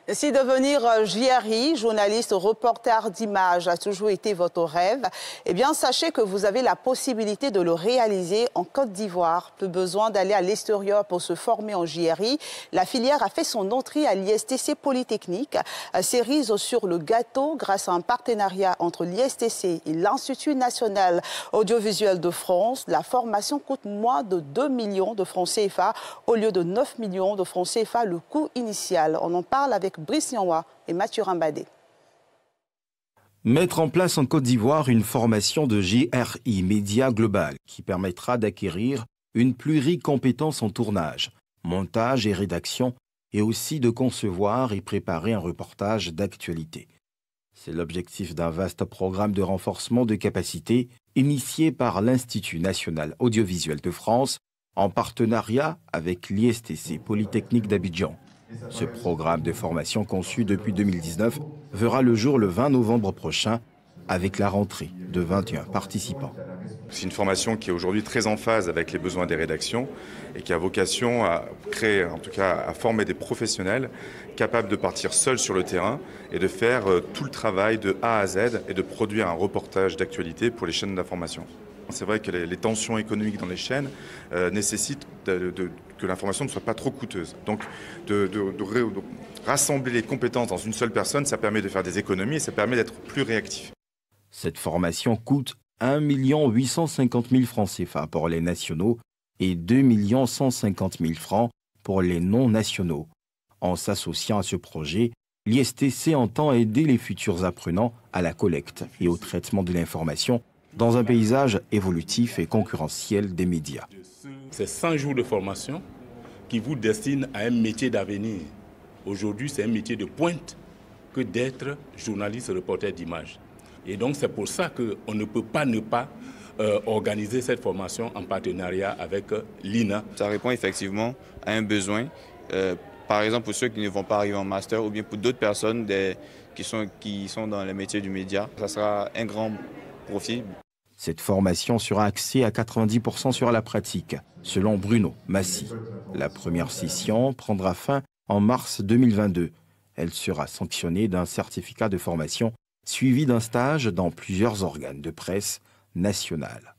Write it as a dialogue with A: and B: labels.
A: Si devenir JRI, journaliste, reporter d'images, a toujours été votre rêve, eh bien, sachez que vous avez la possibilité de le réaliser en Côte d'Ivoire. Plus besoin d'aller à l'extérieur pour se former en JRI. La filière a fait son entrée à l'ISTC Polytechnique. Cerise sur le gâteau grâce à un partenariat entre l'ISTC et l'Institut national audiovisuel de France. La formation coûte moins de 2 millions de francs CFA au lieu de 9 millions de francs CFA, le coût initial. On en parle avec Brice Nyanwa et Mathieu Rambadé.
B: Mettre en place en Côte d'Ivoire une formation de JRI Média Global qui permettra d'acquérir une pluricompétence en tournage, montage et rédaction et aussi de concevoir et préparer un reportage d'actualité. C'est l'objectif d'un vaste programme de renforcement de capacités initié par l'Institut national audiovisuel de France en partenariat avec l'ISTC Polytechnique d'Abidjan. Ce programme de formation conçu depuis 2019 verra le jour le 20 novembre prochain avec la rentrée de 21 participants.
C: C'est une formation qui est aujourd'hui très en phase avec les besoins des rédactions et qui a vocation à créer, en tout cas à former des professionnels capables de partir seuls sur le terrain et de faire tout le travail de A à Z et de produire un reportage d'actualité pour les chaînes d'information. C'est vrai que les tensions économiques dans les chaînes nécessitent que l'information ne soit pas trop coûteuse. Donc de rassembler les compétences dans une seule personne, ça permet de faire des économies et ça permet d'être plus réactif.
B: Cette formation coûte 1 850 000 francs CFA pour les nationaux et 2 150 000 francs pour les non-nationaux. En s'associant à ce projet, l'ISTC entend aider les futurs apprenants à la collecte et au traitement de l'information dans un paysage évolutif et concurrentiel des médias.
D: C'est 100 jours de formation qui vous destinent à un métier d'avenir. Aujourd'hui, c'est un métier de pointe que d'être journaliste reporter d'images. Et donc, c'est pour ça qu'on ne peut pas ne pas organiser cette formation en partenariat avec l'INA.
E: Ça répond effectivement à un besoin, par exemple pour ceux qui ne vont pas arriver en master ou bien pour d'autres personnes qui sont dans le métier du média. Ça sera un grand profit.
B: Cette formation sera axée à 90% sur la pratique, selon Bruno Massy. La première session prendra fin en mars 2022. Elle sera sanctionnée d'un certificat de formation suivi d'un stage dans plusieurs organes de presse nationale.